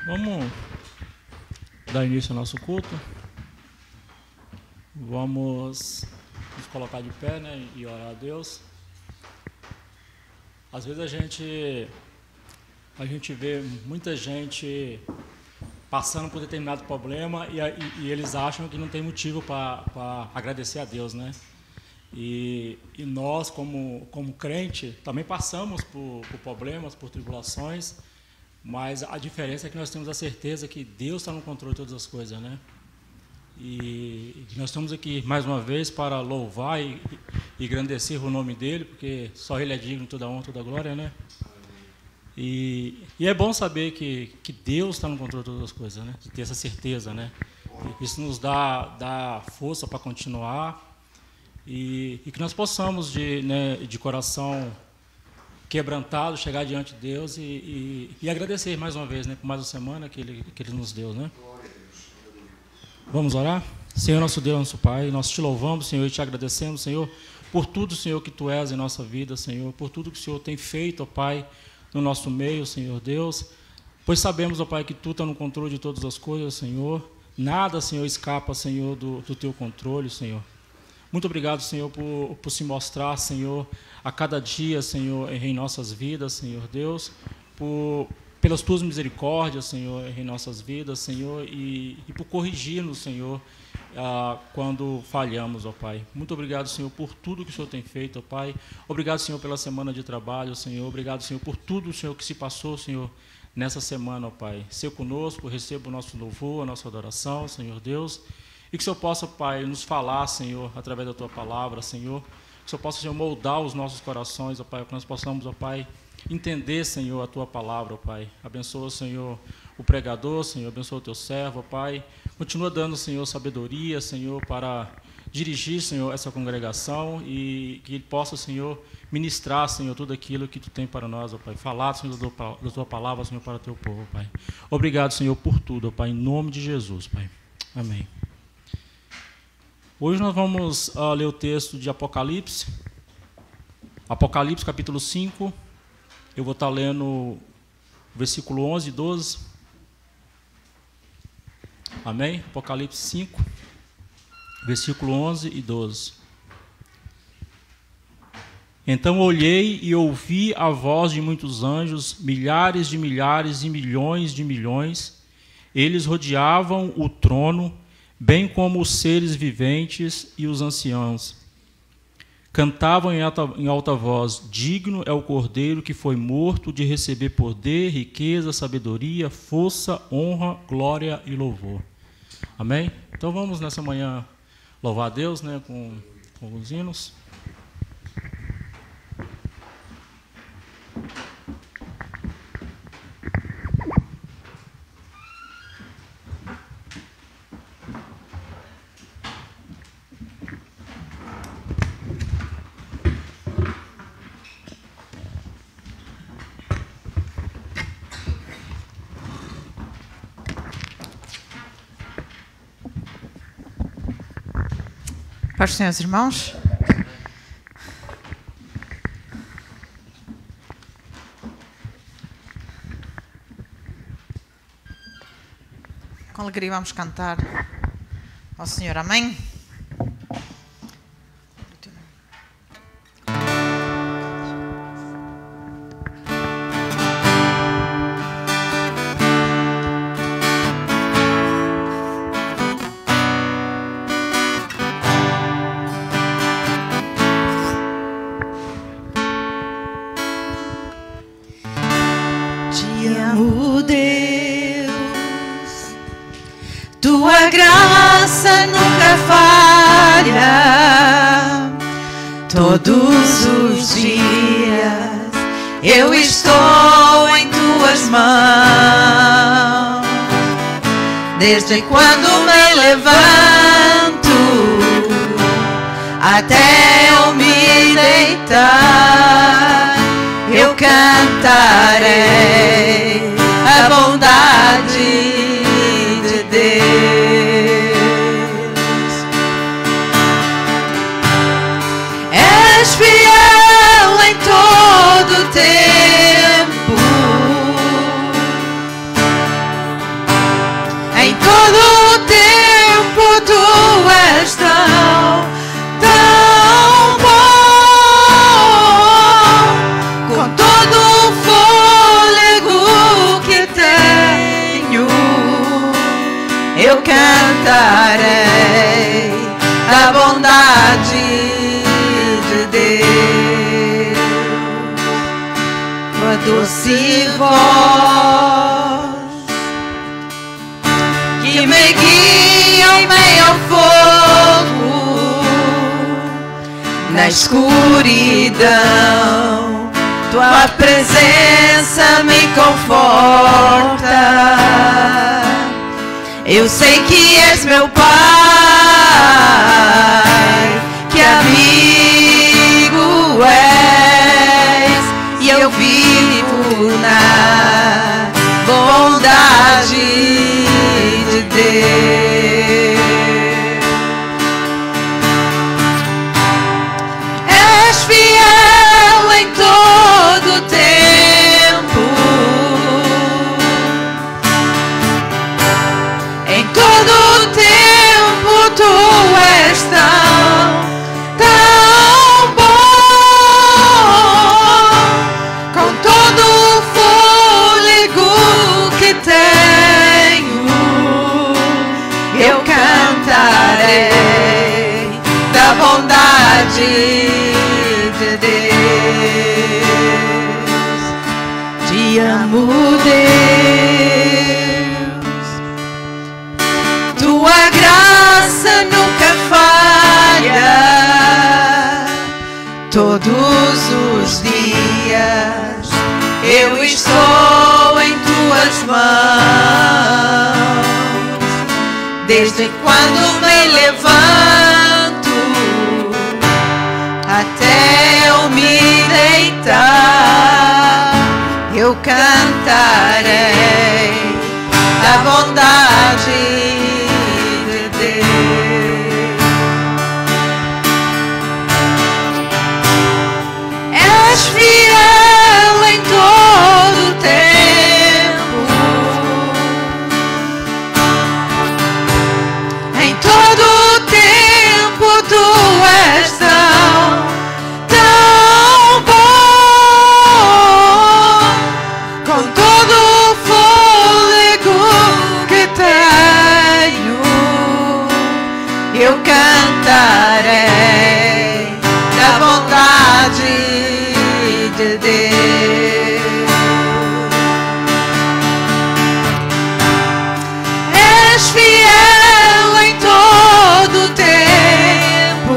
Vamos dar início ao nosso culto. Vamos nos colocar de pé, né, e orar a Deus. Às vezes a gente vê muita gente passando por determinado problema e eles acham que não tem motivo para agradecer a Deus, né? E nós, como crente, também passamos por problemas, por tribulações, mas a diferença é que nós temos a certeza que Deus está no controle de todas as coisas, né? E nós estamos aqui mais uma vez para louvar e engrandecer o nome dele, porque só ele é digno de toda honra, toda glória, né? E é bom saber que Deus está no controle de todas as coisas, né? De ter essa certeza, né? Isso nos dá força para continuar e que nós possamos, de coração quebrantado, chegar diante de Deus e agradecer mais uma vez, né? Por mais uma semana que ele nos deu, né? Vamos orar? Senhor, nosso Deus, nosso Pai, nós te louvamos, Senhor, e te agradecemos, Senhor, por tudo, Senhor, que Tu és em nossa vida, Senhor, por tudo que o Senhor tem feito, ó Pai, no nosso meio, Senhor Deus, pois sabemos, ó Pai, que Tu está no controle de todas as coisas, Senhor, nada, Senhor, escapa, Senhor, do Teu controle, Senhor. Muito obrigado, Senhor, por se mostrar, Senhor, a cada dia, Senhor, em nossas vidas, Senhor Deus, pelas Tuas misericórdias, Senhor, em nossas vidas, Senhor, e por corrigir-nos, Senhor, quando falhamos, ó Pai. Muito obrigado, Senhor, por tudo que o Senhor tem feito, ó Pai. Obrigado, Senhor, pela semana de trabalho, Senhor. Obrigado, Senhor, por tudo, Senhor, que se passou, Senhor, nessa semana, ó Pai. Seja conosco, receba o nosso louvor, a nossa adoração, Senhor Deus. E que o Senhor possa, Pai, nos falar, Senhor, através da Tua palavra, Senhor. Que o Senhor possa, Senhor, moldar os nossos corações, ó Pai, que nós possamos, ó Pai, entender, Senhor, a Tua palavra, ó Pai. Abençoa, Senhor, o pregador, Senhor, abençoa o Teu servo, ó Pai. Continua dando, Senhor, sabedoria, Senhor, para dirigir, Senhor, essa congregação e que Ele possa, Senhor, ministrar, Senhor, tudo aquilo que Tu tem para nós, ó Pai. Falar, Senhor, da Tua palavra, Senhor, para o Teu povo, ó Pai. Obrigado, Senhor, por tudo, ó Pai, em nome de Jesus, Pai. Amém. Hoje nós vamos ler o texto de Apocalipse. Apocalipse, capítulo 5. Eu vou estar lendo o versículo 11 e 12. Amém? Apocalipse 5, versículo 11 e 12. Então olhei e ouvi a voz de muitos anjos, milhares de milhares e milhões de milhões. Eles rodeavam o trono, bem como os seres viventes e os anciãos. Cantavam em alta voz: digno é o Cordeiro que foi morto de receber poder, riqueza, sabedoria, força, honra, glória e louvor. Amém? Então vamos nessa manhã louvar a Deus, né, com os hinos. Para os senhores irmãos, com alegria vamos cantar ao Senhor. Amém? Nunca falha. Todos os dias eu estou em Tuas mãos. Desde quando me levanto até eu me deitar, eu cantarei a bondade de Deus. Fiel em todo tempo, bondade de Deus, tua doce voz que me guia em meio ao fogo, na escuridão, tua presença me conforta. Eu sei que és meu Pai, que amigo és, e eu vivo na bondade de Deus. És fiel em todo tempo, em todo tempo tu és tão bom, com todo o fôlego que tenho, eu cantarei da bondade de Deus. Te amo, Deus, tua graça nunca falha, todos os dias eu estou em tuas mãos, desde quando me levanto até eu me deitar, eu cantarei da bondade de Deus. És fiel em todo tempo, em todo tempo tu és tão bom, com todo o fôlego que tenho, eu cantarei da bondade de Deus. És fiel em todo tempo,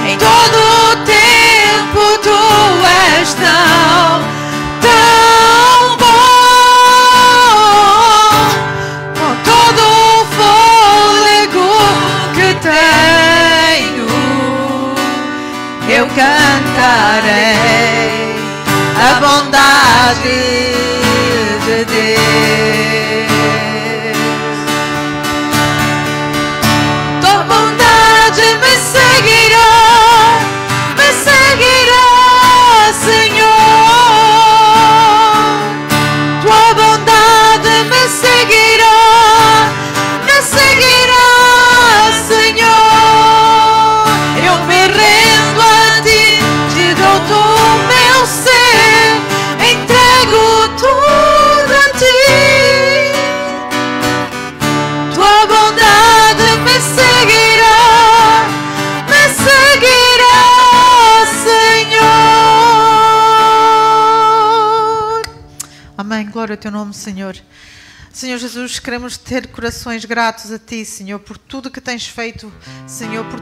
em todo tempo tu és tão bom, com todo o fôlego que tenho, eu cantarei a bondade de Deus. Tua bondade me seguirá, Senhor. Tua bondade me seguirá, Senhor. Eu me rendo a ti, te dou todo o meu ser, entrego tudo a ti. Tua bondade me seguirá, Senhor. Amém. Glória ao teu nome, Senhor. Senhor Jesus, queremos ter corações gratos a Ti, Senhor, por tudo que tens feito, Senhor, por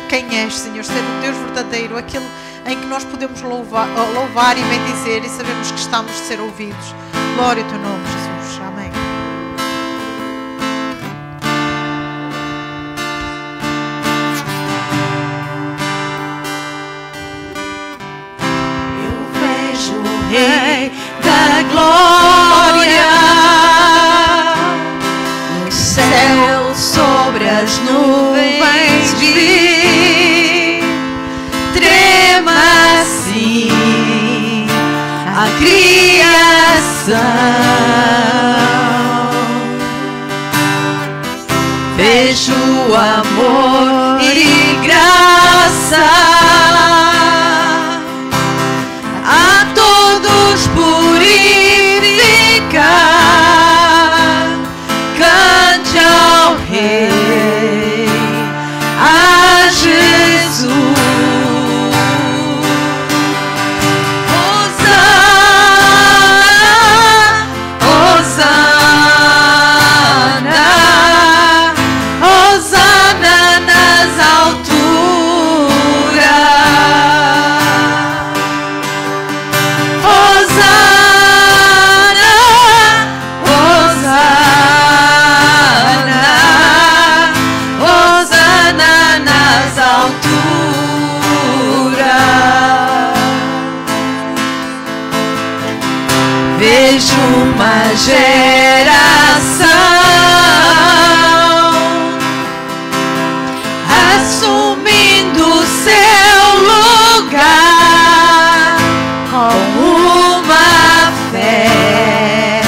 quem és, Senhor, ser o Deus verdadeiro, aquele em que nós podemos louvar e bendizer e sabemos que estamos a ser ouvidos. Glória ao teu nome, Jesus. Amém. Eu vejo o Rei da Glória no céu, sobre as nuvens vi, trema assim a criação. Vejo amor e graça a todos purificar. Cante ao Rei Vejo uma geração assumindo seu lugar com uma fé,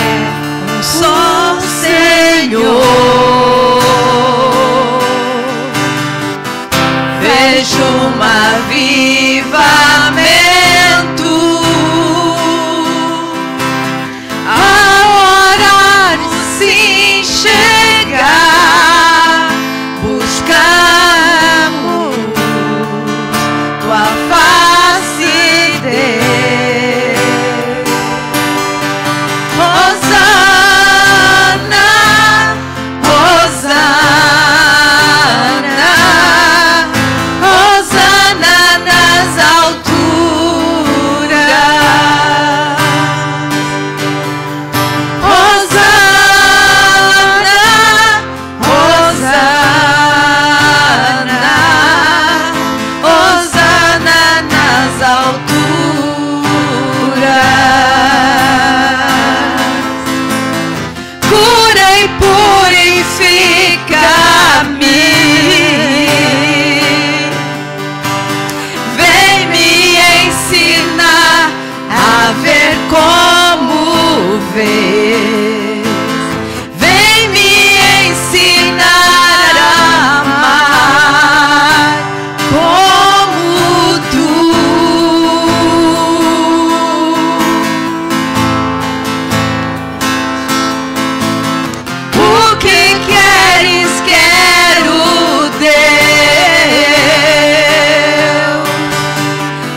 só o Senhor. Vejo um avivamento ao horário se chegar, buscamos tua face, Deus. Hosana, Hosana, Hosana nas alturas. Hosana, Hosana, Hosana nas alturas. Cura e purifica-me. Vem me ensinar a ver como vês. Vem me ensinar a amar como tu. O que queres, quero, Deus.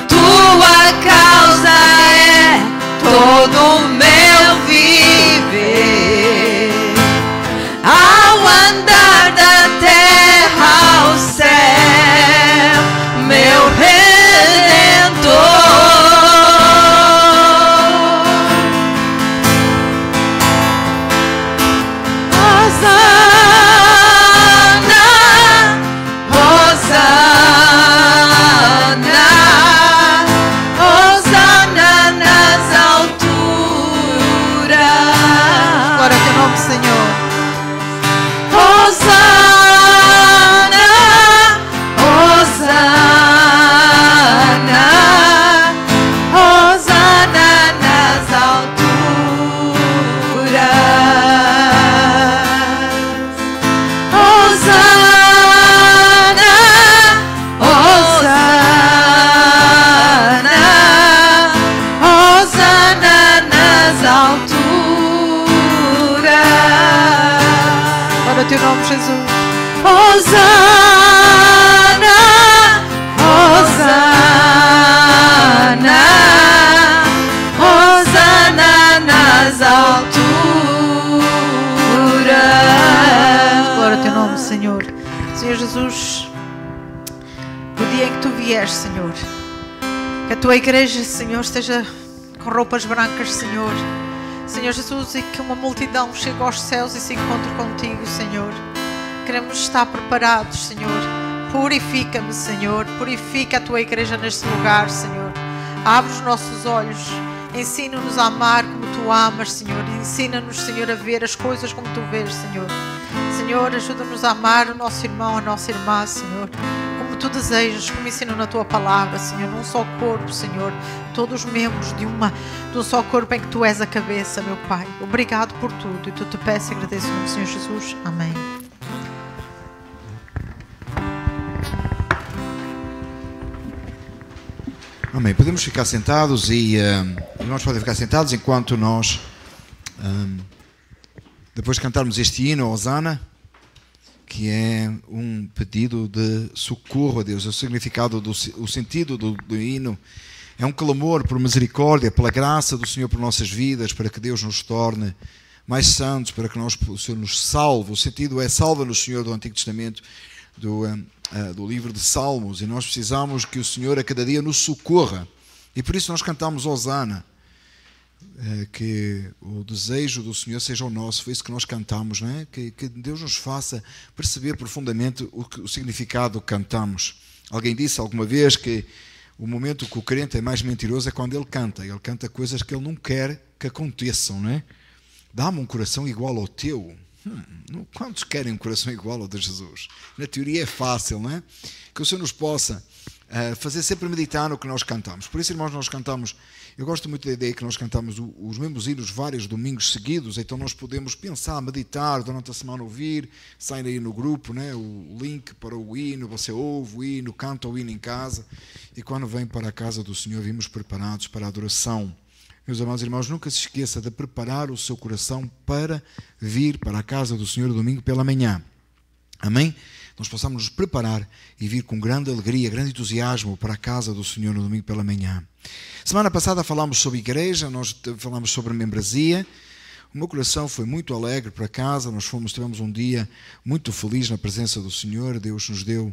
Tua causa é todo o meu viver. Ao andar da terra ao céu, meu Redentor. Hosana, Hosana, Hosana nas alturas. Glória ao teu nome, Senhor. Hosana, Hosana, Hosana nas alturas. Hosana, Hosana, Hosana nas alturas. Glória ao teu nome, Jesus. Hosana, Hosana, Hosana nas alturas. Glória ao teu nome, Senhor. Senhor Jesus, no dia em que tu vieres, Senhor, que a tua igreja, Senhor, esteja com roupas brancas, Senhor. Senhor Jesus, e que uma multidão chegue aos céus e se encontre contigo, Senhor. Queremos estar preparados, Senhor. Purifica-me, Senhor. Purifica a tua igreja neste lugar, Senhor. Abre os nossos olhos. Ensina-nos a amar como tu amas, Senhor. Ensina-nos, Senhor, a ver as coisas como tu vês, Senhor. Senhor, ajuda-nos a amar o nosso irmão, a nossa irmã, Senhor. Como tu desejas, como ensina na tua palavra, Senhor. Num só corpo, Senhor. Todos os membros de um só corpo em que tu és a cabeça, meu Pai. Obrigado por tudo. E tu te peço e agradeço em nome do Senhor Jesus. Amém. Amém. Podemos ficar sentados e nós podemos ficar sentados enquanto nós, depois de cantarmos este hino, Hosana, que é um pedido de socorro a Deus. O significado, o sentido do hino é um clamor por misericórdia, pela graça do Senhor por nossas vidas, para que Deus nos torne mais santos, para que o Senhor nos salve. O sentido é salva-nos, Senhor, do Antigo Testamento, do livro de Salmos, e nós precisamos que o Senhor a cada dia nos socorra, e por isso nós cantamos Hosana, que o desejo do Senhor seja o nosso. Foi isso que nós cantamos, não é? Que Deus nos faça perceber profundamente o significado que cantamos. Alguém disse alguma vez que o momento que o crente é mais mentiroso é quando ele canta. Ele canta coisas que ele não quer que aconteçam, não é? Dá-me um coração igual ao teu. Quantos querem um coração igual ao de Jesus? Na teoria é fácil, não é? Que o Senhor nos possa fazer sempre meditar no que nós cantamos. Por isso, irmãos, nós cantamos, eu gosto muito da ideia que nós cantamos os mesmos hinos vários domingos seguidos, então nós podemos pensar, meditar, durante a semana ouvir, sair aí no grupo, né, o link para o hino, você ouve o hino, canta o hino em casa, e quando vem para a casa do Senhor, vimos preparados para a adoração. Meus amados irmãos, nunca se esqueça de preparar o seu coração para vir para a casa do Senhor domingo pela manhã. Amém? Nós possamos nos preparar e vir com grande alegria, grande entusiasmo para a casa do Senhor no domingo pela manhã. Semana passada falámos sobre igreja, nós falámos sobre membresia. O meu coração foi muito alegre para casa, tivemos um dia muito feliz na presença do Senhor, Deus nos deu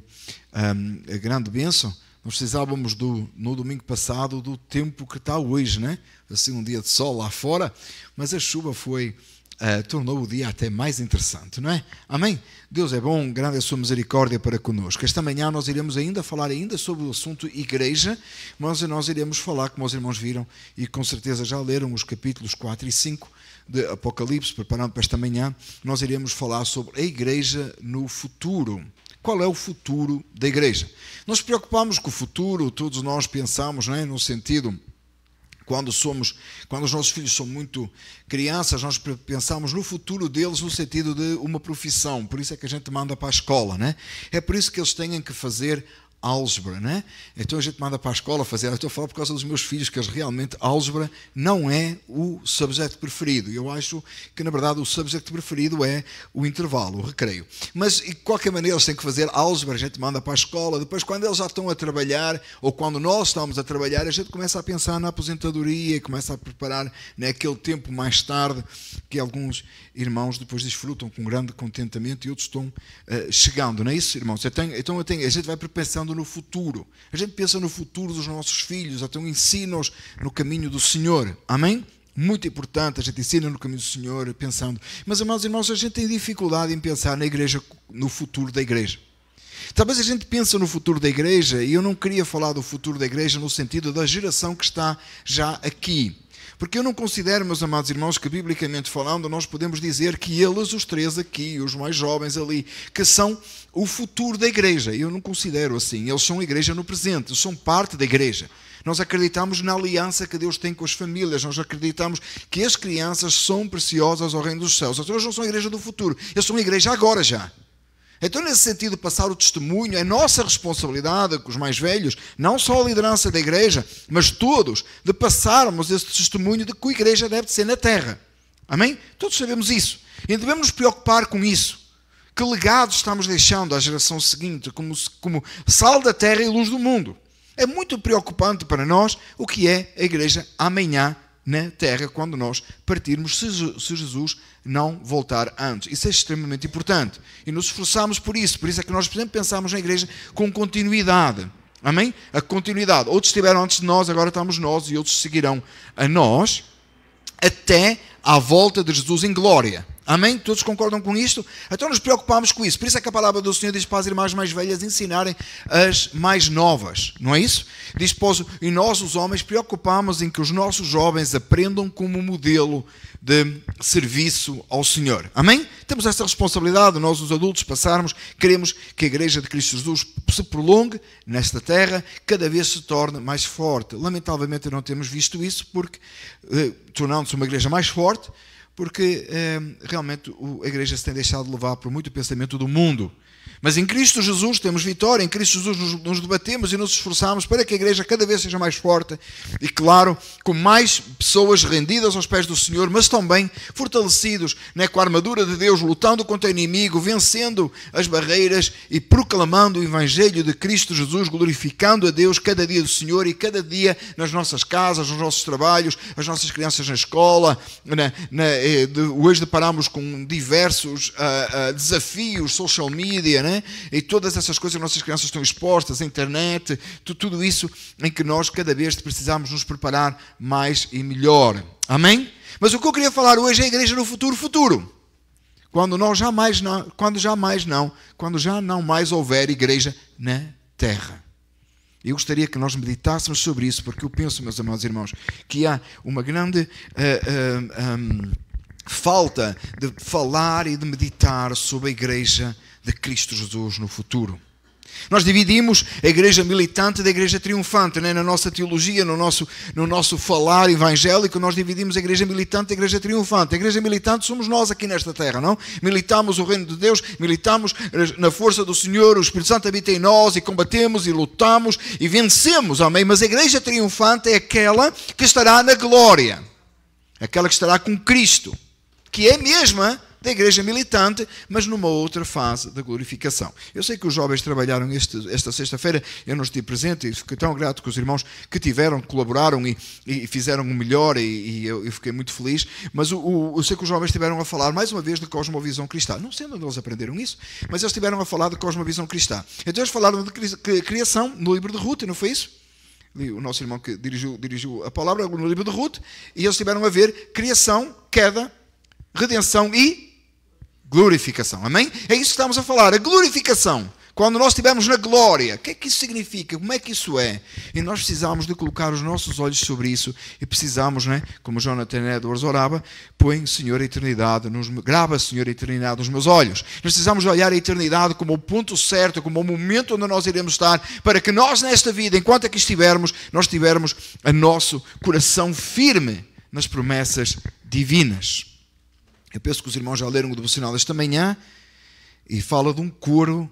a grande bênção. Nós precisávamos no domingo passado do tempo que está hoje, né? Assim, um dia de sol lá fora, mas a chuva tornou o dia até mais interessante, não é? Amém? Deus é bom, grande é a sua misericórdia para conosco. Esta manhã nós iremos falar sobre o assunto igreja, mas nós iremos falar, como os irmãos viram, e com certeza já leram os capítulos 4 e 5 de Apocalipse, preparando para esta manhã, nós iremos falar sobre a igreja no futuro. Qual é o futuro da igreja? Nós nos preocupamos com o futuro, todos nós pensamos, não é? No sentido, quando os nossos filhos são muito crianças, nós pensamos no futuro deles no sentido de uma profissão, por isso é que a gente manda para a escola, né? É por isso que eles têm que fazer álgebra, né? Então a gente manda para a escola fazer, eu estou a falar por causa dos meus filhos, que eles realmente, álgebra não é o subject preferido. Eu acho que, na verdade, o subject preferido é o intervalo, o recreio. Mas, de qualquer maneira, eles têm que fazer álgebra, a gente manda para a escola, depois quando eles já estão a trabalhar, ou quando nós estamos a trabalhar, a gente começa a pensar na aposentadoria, começa a preparar naquele tempo mais tarde, que alguns irmãos depois desfrutam com grande contentamento e outros estão chegando, não é isso, irmãos? A gente vai pensando no futuro. A gente pensa no futuro dos nossos filhos, então ensina-os no caminho do Senhor. Amém? Muito importante, a gente ensina no caminho do Senhor, pensando. Mas, amados irmãos, a gente tem dificuldade em pensar na igreja, no futuro da igreja. Talvez a gente pense no futuro da igreja, e eu não queria falar do futuro da igreja no sentido da geração que está já aqui. Porque eu não considero, meus amados irmãos, que biblicamente falando, nós podemos dizer que eles, os três aqui, os mais jovens ali, que são o futuro da igreja. Eu não considero assim. Eles são a igreja no presente, eles são parte da igreja. Nós acreditamos na aliança que Deus tem com as famílias. Nós acreditamos que as crianças são preciosas ao reino dos céus. Então eles não são a igreja do futuro, eles são a igreja agora já. Então, nesse sentido, passar o testemunho é nossa responsabilidade, com os mais velhos, não só a liderança da igreja, mas todos, de passarmos esse testemunho de que a igreja deve ser na terra. Amém? Todos sabemos isso. E devemos nos preocupar com isso. Que legado estamos deixando à geração seguinte, como sal da terra e luz do mundo? É muito preocupante para nós o que é a igreja amanhã na terra, quando nós partirmos, se Jesus não voltar antes. Isso é extremamente importante. E nos esforçamos por isso. Por isso é que nós, por exemplo, pensamos na igreja com continuidade. Amém? A continuidade. Outros estiveram antes de nós, agora estamos nós, e outros seguirão a nós até à volta de Jesus em glória. Amém? Todos concordam com isto? Então nos preocupamos com isso. Por isso é que a palavra do Senhor diz para as irmãs mais velhas ensinarem as mais novas. Não é isso? Diz, e nós, os homens, preocupamos em que os nossos jovens aprendam como modelo de serviço ao Senhor. Amém? Temos essa responsabilidade, nós os adultos passarmos, queremos que a igreja de Cristo Jesus se prolongue nesta terra, cada vez se torne mais forte. Lamentavelmente não temos visto isso, porque tornando-se uma igreja mais forte, porque realmente a igreja se tem deixado levar por muito pensamento do mundo. Mas em Cristo Jesus temos vitória, em Cristo Jesus nos debatemos e nos esforçamos para que a igreja cada vez seja mais forte e, claro, com mais pessoas rendidas aos pés do Senhor, mas também fortalecidos, né, com a armadura de Deus, lutando contra o inimigo, vencendo as barreiras e proclamando o Evangelho de Cristo Jesus, glorificando a Deus cada dia do Senhor e cada dia nas nossas casas, nos nossos trabalhos, as nossas crianças na escola. Hoje deparamos com diversos desafios, social media, né? E todas essas coisas, as nossas crianças estão expostas, a internet, tudo isso em que nós cada vez precisamos nos preparar mais e melhor. Amém? Mas o que eu queria falar hoje é a igreja no futuro. Quando já não mais houver igreja na terra. Eu gostaria que nós meditássemos sobre isso, porque eu penso, meus amados irmãos, que há uma grande falta de falar e de meditar sobre a igreja de Cristo Jesus no futuro. Nós dividimos a igreja militante da igreja triunfante, né? Na nossa teologia, no nosso falar evangélico, nós dividimos a igreja militante da igreja triunfante. A igreja militante somos nós aqui nesta terra, não? Militamos o reino de Deus, militamos na força do Senhor, o Espírito Santo habita em nós e combatemos e lutamos e vencemos, amém? Mas a igreja triunfante é aquela que estará na glória, aquela que estará com Cristo, que é a mesma da igreja militante, mas numa outra fase da glorificação. Eu sei que os jovens trabalharam esta sexta-feira, eu não estive presente e fiquei tão grato com os irmãos que tiveram, colaboraram e fizeram o melhor e eu fiquei muito feliz, mas eu sei que os jovens estiveram a falar mais uma vez de cosmovisão cristã. Não sei onde eles aprenderam isso, mas eles estiveram a falar de cosmovisão cristã. Então eles falaram de criação no livro de Ruth, não foi isso? O nosso irmão que dirigiu a palavra no livro de Ruth, e eles estiveram a ver criação, queda, redenção e glorificação, amém? É isso que estamos a falar, a glorificação. Quando nós estivermos na glória, o que é que isso significa? Como é que isso é? E nós precisamos de colocar os nossos olhos sobre isso e precisamos, né, como Jonathan Edwards orava, põe, Senhor, a eternidade, grava, Senhor, a eternidade nos meus olhos. Nós precisamos olhar a eternidade como o ponto certo, como o momento onde nós iremos estar, para que nós nesta vida, enquanto aqui estivermos, nós tivermos o nosso coração firme nas promessas divinas. Eu penso que os irmãos já leram o devocional desta manhã e fala de um coro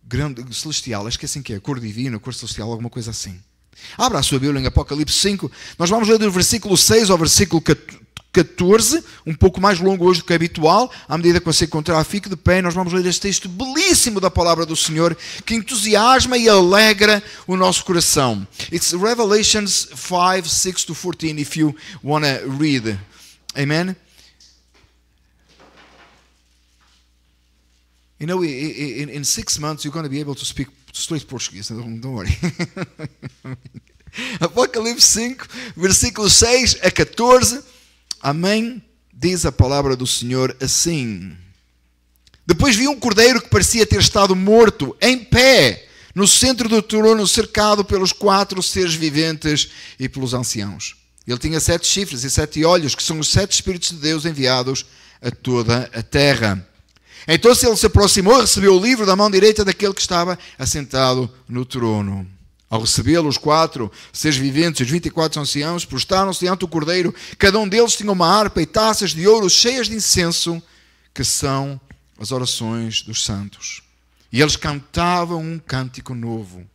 grande, celestial. Acho que é assim que é, coro divino, coro celestial, alguma coisa assim. Abra a sua Bíblia em Apocalipse 5. Nós vamos ler do versículo 6 ao versículo 14, um pouco mais longo hoje do que é habitual. À medida que você encontrar, fique de pé. Nós vamos ler este texto belíssimo da palavra do Senhor, que entusiasma e alegra o nosso coração. It's Revelations 5, 6 to 14, if you want to read. Amen? You know, in 6 months you're going to be able to speak straight Portuguese. Don't worry. Apocalipse 5, versículos 6 a 14. Amém? Diz a palavra do Senhor assim. Depois vi um cordeiro que parecia ter estado morto, em pé, no centro do trono, cercado pelos 4 seres viventes e pelos anciãos. Ele tinha 7 chifres e 7 olhos, que são os 7 Espíritos de Deus enviados a toda a terra. Então ele se aproximou e recebeu o livro da mão direita daquele que estava assentado no trono. Ao recebê-lo, os 4 seres viventes e os 24 anciãos prostaram-se diante do cordeiro. Cada um deles tinha uma harpa e taças de ouro cheias de incenso, que são as orações dos santos. E eles cantavam um cântico novo.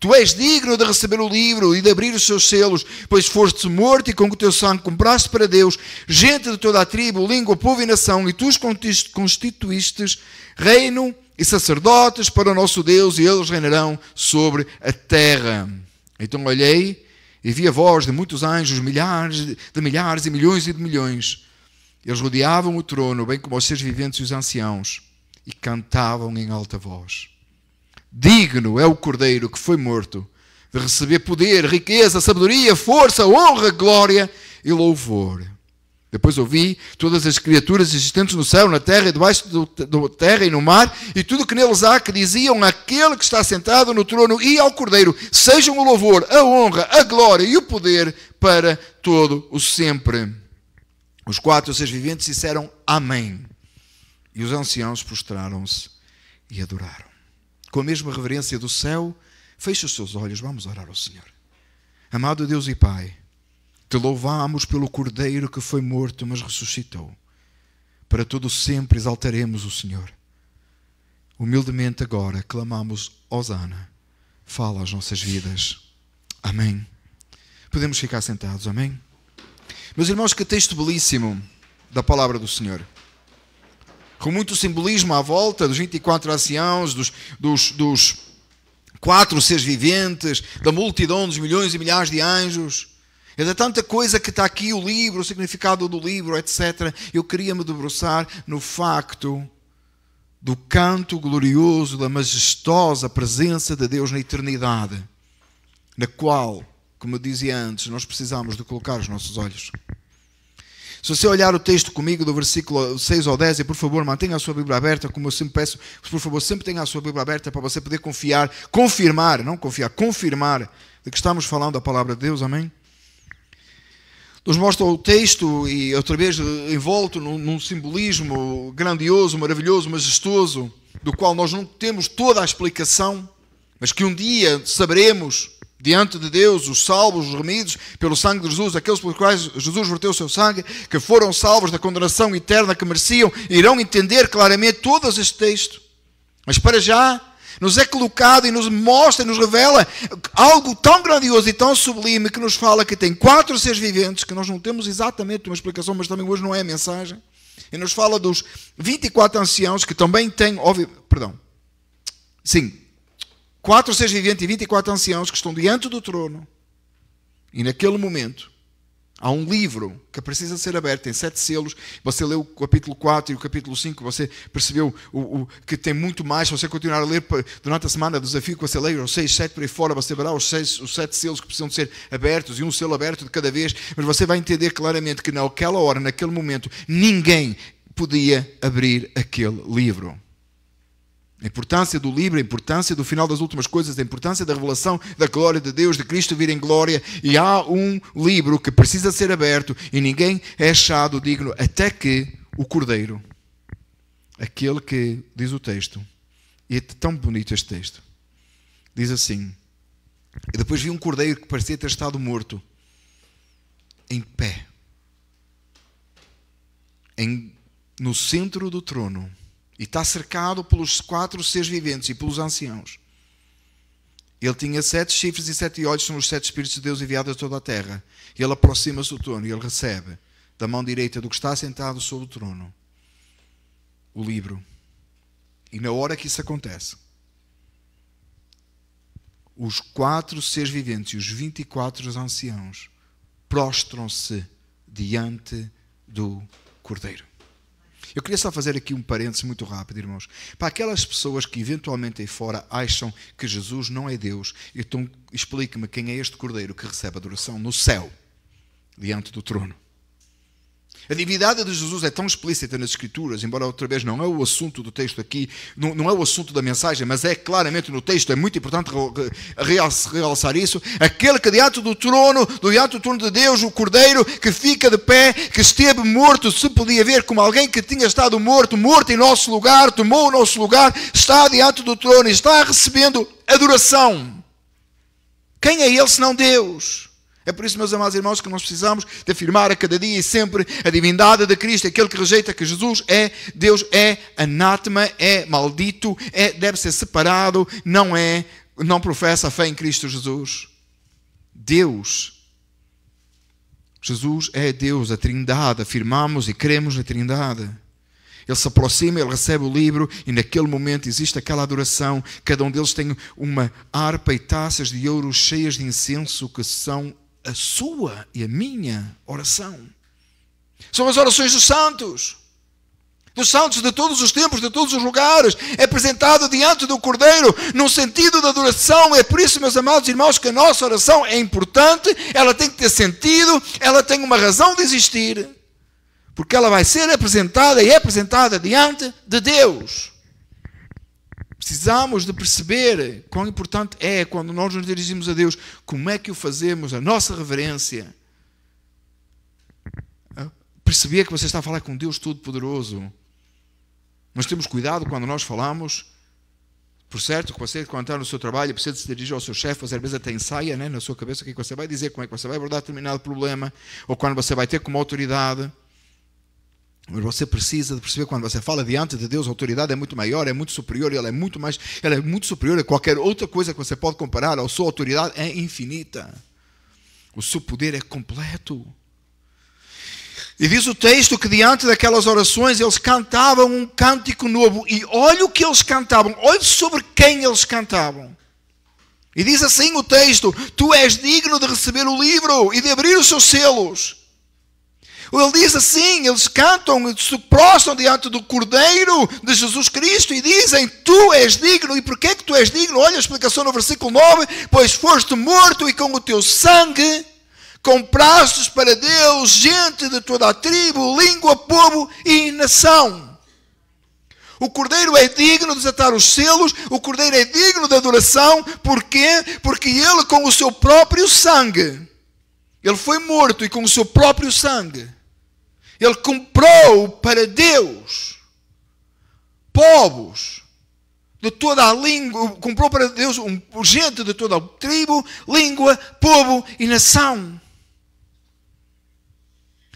Tu és digno de receber o livro e de abrir os seus selos, pois foste morto e com o teu sangue compraste para Deus gente de toda a tribo, língua, povo e nação, e tu os constituístes reino e sacerdotes para o nosso Deus, e eles reinarão sobre a terra. Então olhei e vi a voz de muitos anjos, milhares e milhões e de milhões. Eles rodeavam o trono, bem como os seres viventes e os anciãos, e cantavam em alta voz. Digno é o cordeiro que foi morto de receber poder, riqueza, sabedoria, força, honra, glória e louvor. Depois ouvi todas as criaturas existentes no céu, na terra e debaixo da terra e no mar, e tudo que neles há, que diziam àquele que está sentado no trono e ao cordeiro: sejam o louvor, a honra, a glória e o poder para todo o sempre. Os 4 seres viventes disseram amém. E os anciãos prostraram-se e adoraram. Com a mesma reverência do céu, feche os seus olhos, vamos orar ao Senhor. Amado Deus e Pai, te louvamos pelo Cordeiro que foi morto, mas ressuscitou. Para todo sempre exaltaremos o Senhor. Humildemente agora clamamos, Hosana, fala às nossas vidas. Amém. Podemos ficar sentados, amém? Meus irmãos, que texto belíssimo da palavra do Senhor. Com muito simbolismo à volta dos 24 anciãos, dos 4 seres viventes, da multidão dos milhões e milhares de anjos. É de tanta coisa que está aqui o livro, o significado do livro, etc. Eu queria me debruçar no facto do canto glorioso, da majestosa presença de Deus na eternidade, na qual, como eu dizia antes, nós precisamos de colocar os nossos olhos. Se você olhar o texto comigo do versículo 6 ao 10, e por favor mantenha a sua Bíblia aberta, como eu sempre peço, por favor sempre tenha a sua Bíblia aberta para você poder confirmar de que estamos falando a palavra de Deus, amém? Nos mostra o texto e outra vez envolto num simbolismo grandioso, maravilhoso, majestoso, do qual nós não temos toda a explicação, mas que um dia saberemos diante de Deus, os salvos, os remidos pelo sangue de Jesus, aqueles pelos quais Jesus verteu o seu sangue, que foram salvos da condenação eterna que mereciam, irão entender claramente todo este texto. Mas para já, nos é colocado e nos mostra e nos revela algo tão grandioso e tão sublime que nos fala que tem 4 seres viventes, que nós não temos exatamente uma explicação, mas também hoje não é a mensagem. E nos fala dos 24 anciãos que também têm, 4 seres viventes e 24 anciãos que estão diante do trono. E naquele momento há um livro que precisa ser aberto, tem 7 selos. Você leu o capítulo 4 e o capítulo 5, você percebeu que tem muito mais. Se você continuar a ler durante a semana, o desafio que você leia os 6, 7 por aí fora, você verá os 7 selos que precisam ser abertos e um selo aberto de cada vez. Mas você vai entender claramente que naquela hora, naquele momento, ninguém podia abrir aquele livro. A importância do livro, a importância do final das últimas coisas, a importância da revelação da glória de Deus, de Cristo vir em glória. E há um livro que precisa ser aberto e ninguém é achado digno até que o Cordeiro, aquele que diz o texto, e é tão bonito este texto, diz assim: e depois vi um Cordeiro que parecia ter estado morto, em pé, no centro do trono. E está cercado pelos 4 seres viventes e pelos anciãos. Ele tinha 7 chifres e 7 olhos, são os 7 Espíritos de Deus enviados a toda a terra. E ele aproxima-se do trono e ele recebe da mão direita do que está sentado sobre o trono o livro. E na hora que isso acontece, os 4 seres viventes e os 24 anciãos prostram-se diante do Cordeiro. Eu queria só fazer aqui um parênteses muito rápido, irmãos. Para aquelas pessoas que eventualmente aí fora acham que Jesus não é Deus, então explique-me quem é este Cordeiro que recebe adoração no céu, diante do trono. A divindade de Jesus é tão explícita nas Escrituras, embora outra vez não é o assunto do texto aqui, não é o assunto da mensagem, mas é claramente no texto, é muito importante realçar isso. Aquele que diante do trono de Deus, o Cordeiro que fica de pé, que esteve morto, se podia ver como alguém que tinha estado morto em nosso lugar, tomou o nosso lugar, está diante do trono e está recebendo adoração. Quem é ele senão Deus? É por isso, meus amados irmãos, que nós precisamos de afirmar a cada dia e sempre a divindade de Cristo. Aquele que rejeita que Jesus é Deus, é anátema, é maldito, deve ser separado, não professa a fé em Cristo Jesus. Jesus é Deus, a Trindade. Afirmamos e cremos na Trindade. Ele se aproxima, ele recebe o livro e naquele momento existe aquela adoração. Cada um deles tem uma harpa e taças de ouro cheias de incenso que são a sua e a minha oração. São as orações dos santos de todos os tempos, de todos os lugares. É apresentado diante do Cordeiro num sentido de adoração. É por isso, meus amados irmãos, que a nossa oração é importante, ela tem que ter sentido, ela tem uma razão de existir, porque ela vai ser apresentada e é apresentada diante de Deus. Precisamos de perceber quão importante é quando nós nos dirigimos a Deus, como é que o fazemos, a nossa reverência. Perceber que você está a falar com Deus Todo-Poderoso. Mas temos cuidado quando nós falamos, por certo, que você, quando está no seu trabalho, precisa se dirigir ao seu chefe, às vezes até ensaia na sua cabeça o que você vai dizer, como é que você vai abordar determinado problema, ou quando você vai ter como autoridade. Mas você precisa de perceber, quando você fala diante de Deus, a autoridade é muito maior, é muito superior, ela é muito superior a qualquer outra coisa que você pode comparar. A sua autoridade é infinita. O seu poder é completo. E diz o texto que diante daquelas orações eles cantavam um cântico novo. E olha o que eles cantavam, olha sobre quem eles cantavam. E diz assim o texto: tu és digno de receber o livro e de abrir os seus selos. Ele diz assim, eles cantam, se prostram diante do Cordeiro de Jesus Cristo e dizem: tu és digno. E porquê que tu és digno? Olha a explicação no versículo 9: pois foste morto e com o teu sangue Comprastes para Deus gente de toda a tribo, língua, povo e nação. O Cordeiro é digno de desatar os selos, o Cordeiro é digno de adoração. Porquê? Porque ele, com o seu próprio sangue, ele foi morto e com o seu próprio sangue, ele comprou para Deus povos de toda a língua, comprou para Deus gente de toda a tribo, língua, povo e nação.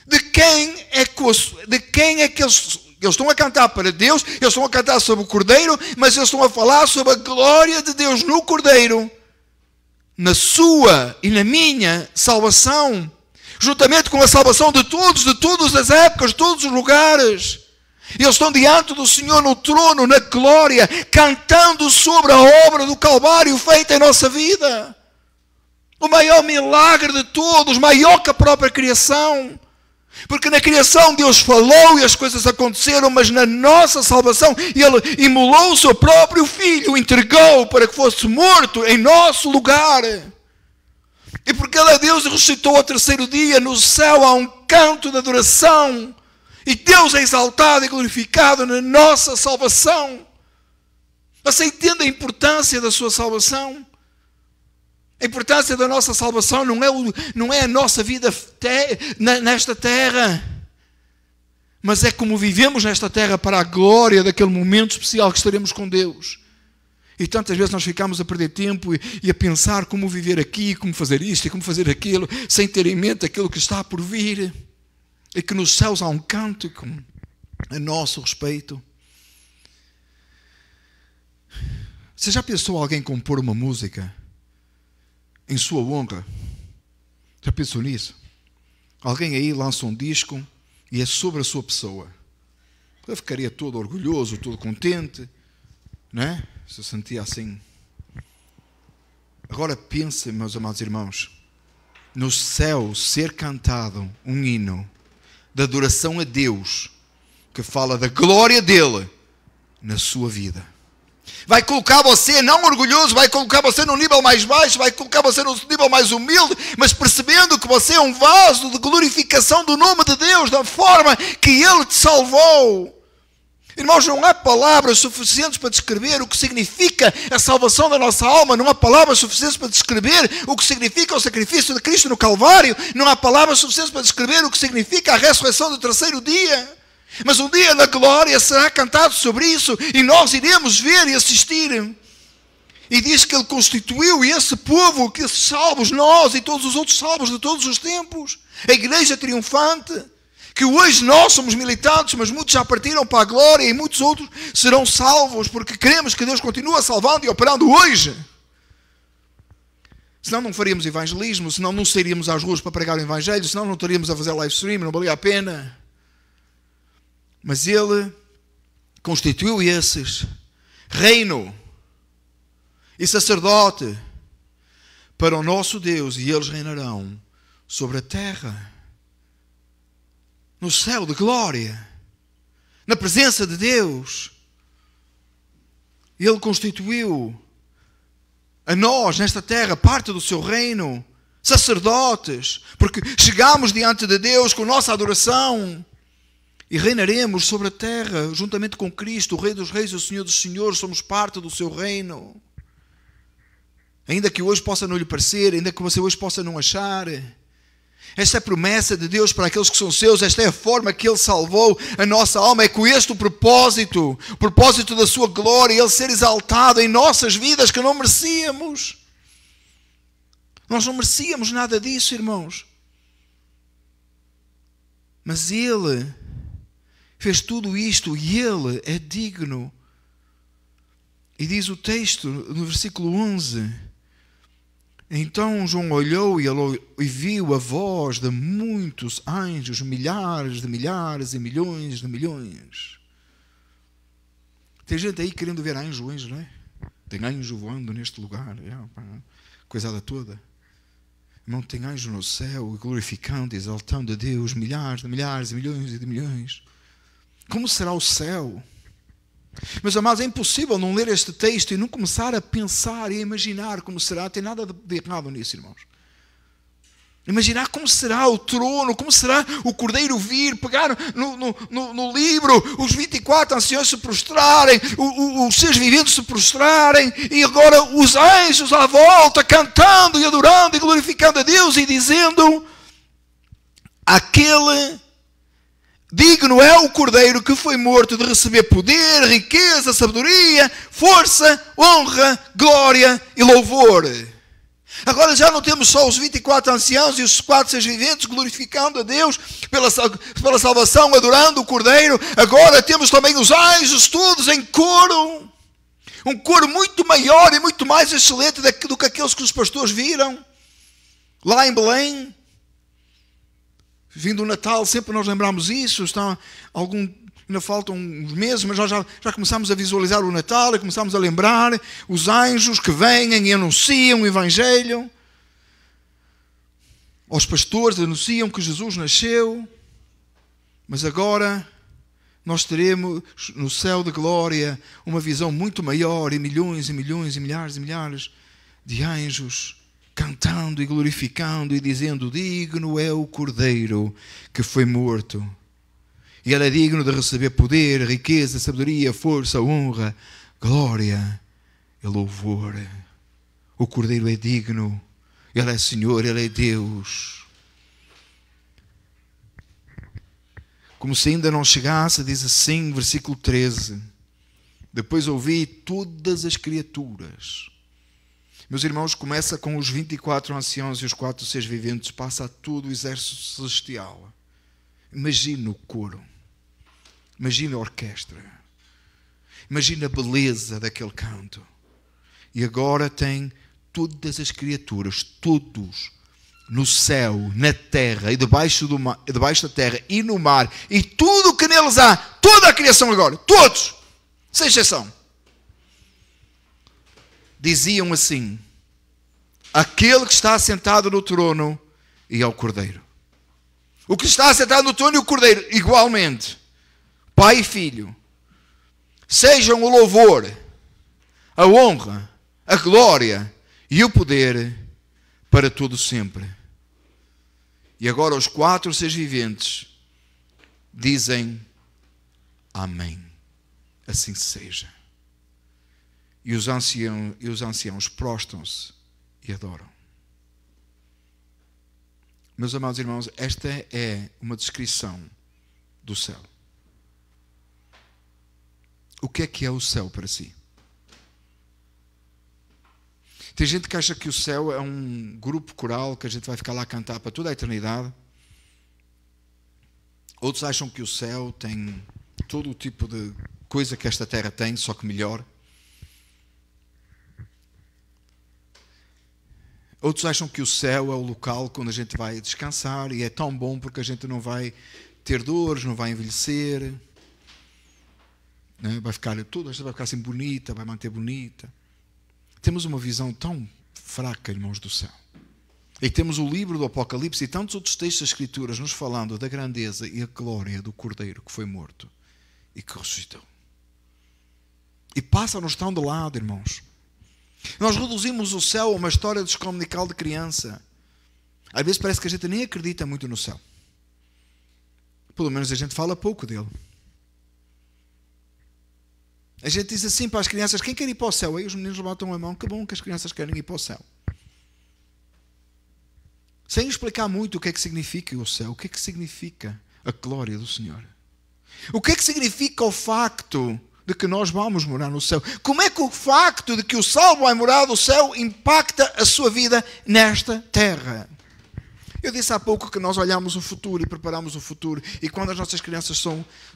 De quem é que eles estão a cantar para Deus? Eles estão a cantar sobre o Cordeiro, mas eles estão a falar sobre a glória de Deus no Cordeiro, na sua e na minha salvação, juntamente com a salvação de todas as épocas, de todos os lugares. Eles estão diante do Senhor no trono, na glória, cantando sobre a obra do Calvário feita em nossa vida. O maior milagre de todos, maior que a própria criação. Porque na criação Deus falou e as coisas aconteceram, mas na nossa salvação Ele imolou o seu próprio Filho, entregou para que fosse morto em nosso lugar. E porque Ele é Deus e ressuscitou ao terceiro dia, no céu há um canto de adoração. E Deus é exaltado e glorificado na nossa salvação. Você entende a importância da sua salvação? A importância da nossa salvação não é a nossa vida nesta terra, mas é como vivemos nesta terra para a glória daquele momento especial que estaremos com Deus. E tantas vezes nós ficamos a perder tempo e a pensar como viver aqui, como fazer isto e como fazer aquilo, sem ter em mente aquilo que está por vir. E que nos céus há um cântico a nosso respeito. Você já pensou alguém compor uma música em sua honra? Já pensou nisso? Alguém aí lança um disco e é sobre a sua pessoa. Eu ficaria todo orgulhoso, todo contente, não é? Se eu sentia assim. Agora pense, meus amados irmãos, no céu ser cantado um hino de adoração a Deus, que fala da glória dele na sua vida. Vai colocar você não orgulhoso, vai colocar você num nível mais baixo, vai colocar você num nível mais humilde, mas percebendo que você é um vaso de glorificação do nome de Deus, da forma que Ele te salvou. Irmãos, não há palavras suficientes para descrever o que significa a salvação da nossa alma, não há palavras suficientes para descrever o que significa o sacrifício de Cristo no Calvário, não há palavras suficientes para descrever o que significa a ressurreição do terceiro dia. Mas um dia na glória será cantado sobre isso e nós iremos ver e assistir. E diz que Ele constituiu esse povo, que esses salvos, nós e todos os outros salvos de todos os tempos, a igreja triunfante, que hoje nós somos militantes, mas muitos já partiram para a glória e muitos outros serão salvos, porque queremos que Deus continue salvando e operando hoje. Senão não faríamos evangelismo, senão não sairíamos às ruas para pregar o evangelho, senão não estaríamos a fazer live stream, não valia a pena. Mas Ele constituiu esses reino e sacerdote para o nosso Deus, e eles reinarão sobre a terra, no céu de glória, na presença de Deus. Ele constituiu a nós nesta terra parte do seu reino, sacerdotes, porque chegamos diante de Deus com nossa adoração e reinaremos sobre a terra juntamente com Cristo, o Rei dos Reis e o Senhor dos Senhores. Somos parte do seu reino. Ainda que hoje possa não lhe parecer, ainda que você hoje possa não achar, esta é a promessa de Deus para aqueles que são seus. Esta é a forma que Ele salvou a nossa alma. É com este o propósito da sua glória, Ele ser exaltado em nossas vidas que não merecíamos. Nós não merecíamos nada disso, irmãos. Mas Ele fez tudo isto e Ele é digno. E diz o texto no versículo 11: então João olhou e viu a voz de muitos anjos, milhares de milhares e milhões de milhões. Tem gente aí querendo ver anjo, não é? Tem anjo voando neste lugar, coisada toda. Não tem anjo no céu, glorificando, exaltando a Deus, milhares de milhares e milhões e de milhões. Como será o céu? Meus amados, é impossível não ler este texto e não começar a pensar e a imaginar como será. Tem nada de errado nisso, irmãos. Imaginar como será o trono, como será o Cordeiro vir, pegar no livro, os 24 anciãos se prostrarem, os seres viventes se prostrarem, e agora os anjos à volta, cantando e adorando e glorificando a Deus e dizendo: aquele digno é o Cordeiro que foi morto de receber poder, riqueza, sabedoria, força, honra, glória e louvor. Agora já não temos só os 24 anciãos e os 4 seres viventes glorificando a Deus pela salvação, adorando o Cordeiro. Agora temos também os anjos todos em coro. Um coro muito maior e muito mais excelente do que aqueles que os pastores viram lá em Belém. Vindo o Natal, sempre nós lembramos isso. Ainda faltam uns meses, mas nós já começamos a visualizar o Natal e começamos a lembrar os anjos que vêm e anunciam o Evangelho. Os pastores anunciam que Jesus nasceu. Mas agora nós teremos no céu de glória uma visão muito maior, e milhões e milhões e milhares e milhares de anjos cantando e glorificando e dizendo: digno é o Cordeiro que foi morto. E ele é digno de receber poder, riqueza, sabedoria, força, honra, glória e louvor. O Cordeiro é digno. Ele é Senhor, Ele é Deus. Como se ainda não chegasse, diz assim, versículo 13. Depois ouvi todas as criaturas. Meus irmãos, começa com os 24 anciãos e os 4 seres viventes, passa a todo o exército celestial. Imagina o coro. Imagina a orquestra. Imagina a beleza daquele canto. E agora tem todas as criaturas, todos, no céu, na terra e debaixo da terra e no mar, e tudo o que neles há, toda a criação agora, todos, sem exceção, diziam assim: aquele que está assentado no trono e ao Cordeiro. O que está assentado no trono e o Cordeiro, igualmente, Pai e Filho, sejam o louvor, a honra, a glória e o poder para todo sempre. E agora os 4 seres viventes dizem: amém. Assim seja. E os anciãos prostram-se e adoram. Meus amados irmãos, esta é uma descrição do céu. O que é o céu para si? Tem gente que acha que o céu é um grupo coral que a gente vai ficar lá a cantar para toda a eternidade. Outros acham que o céu tem todo o tipo de coisa que esta terra tem, só que melhor. Outros acham que o céu é o local onde a gente vai descansar e é tão bom porque a gente não vai ter dores, não vai envelhecer, né? Vai ficar tudo, a gente vai ficar assim bonita, vai manter bonita. Temos uma visão tão fraca, irmãos, do céu. E temos o livro do Apocalipse e tantos outros textos das Escrituras nos falando da grandeza e a glória do Cordeiro que foi morto e que ressuscitou. E passa-nos tão de lado, irmãos. Nós reduzimos o céu a uma história descomunical de criança. Às vezes parece que a gente nem acredita muito no céu. Pelo menos a gente fala pouco dele. A gente diz assim para as crianças: quem quer ir para o céu? Aí os meninos levantam a mão. Que bom que as crianças querem ir para o céu. Sem explicar muito o que é que significa o céu. O que é que significa a glória do Senhor. O que é que significa o facto de que nós vamos morar no céu. Como é que o facto de que o salvo vai morar no céu impacta a sua vida nesta terra? Eu disse há pouco que nós olhamos o futuro e preparamos o futuro. E quando as nossas crianças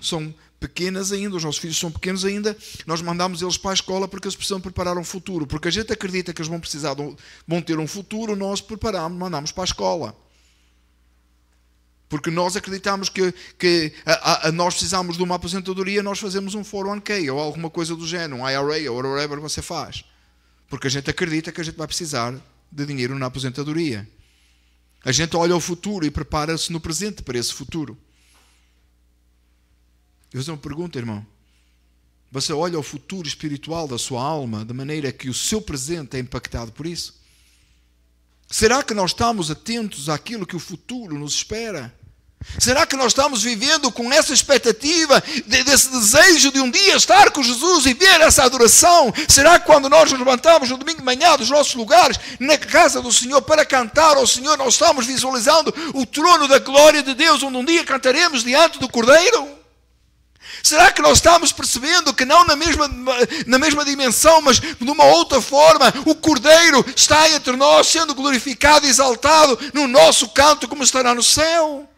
são pequenas ainda, os nossos filhos são pequenos ainda, nós mandamos eles para a escola porque eles precisam preparar um futuro. Porque a gente acredita que eles vão ter um futuro, nós mandamos para a escola. Porque nós acreditamos que nós precisamos de uma aposentadoria, nós fazemos um 401k ou alguma coisa do género, um IRA ou whatever você faz. Porque a gente acredita que a gente vai precisar de dinheiro na aposentadoria. A gente olha o futuro e prepara-se no presente para esse futuro. Eu faço uma pergunta, irmão. Você olha o futuro espiritual da sua alma de maneira que o seu presente é impactado por isso? Será que nós estamos atentos àquilo que o futuro nos espera? Será que nós estamos vivendo com essa expectativa, desse desejo de um dia estar com Jesus e ver essa adoração? Será que quando nós nos levantamos no domingo de manhã dos nossos lugares, na casa do Senhor, para cantar ao Senhor, nós estamos visualizando o trono da glória de Deus, onde um dia cantaremos diante do Cordeiro? Será que nós estamos percebendo que não na mesma dimensão, mas de uma outra forma, o Cordeiro está entre nós, sendo glorificado e exaltado no nosso canto, como estará no céu?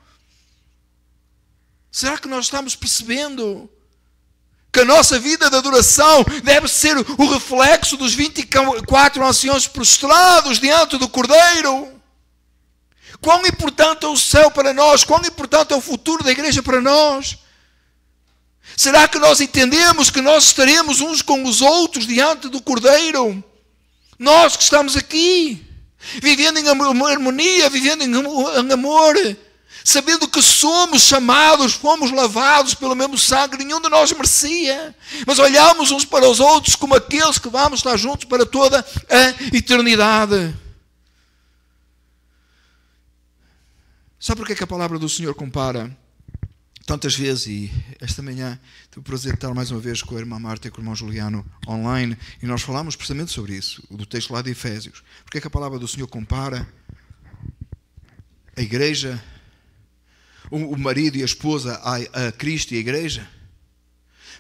Será que nós estamos percebendo que a nossa vida de adoração deve ser o reflexo dos 24 anciãos prostrados diante do Cordeiro? Quão importante é o céu para nós? Quão importante é o futuro da igreja para nós? Será que nós entendemos que nós estaremos uns com os outros diante do Cordeiro? Nós que estamos aqui, vivendo em harmonia, vivendo em amor, sabendo que somos chamados, fomos lavados pelo mesmo sangue, nenhum de nós merecia, mas olhamos uns para os outros como aqueles que vamos estar juntos para toda a eternidade. Sabe por que a palavra do Senhor compara tantas vezes, e esta manhã tive o prazer de estar mais uma vez com a irmã Marta e com o irmão Juliano online, e nós falámos precisamente sobre isso, do texto lá de Efésios. Por que a palavra do Senhor compara a igreja, o marido e a esposa a Cristo e a igreja?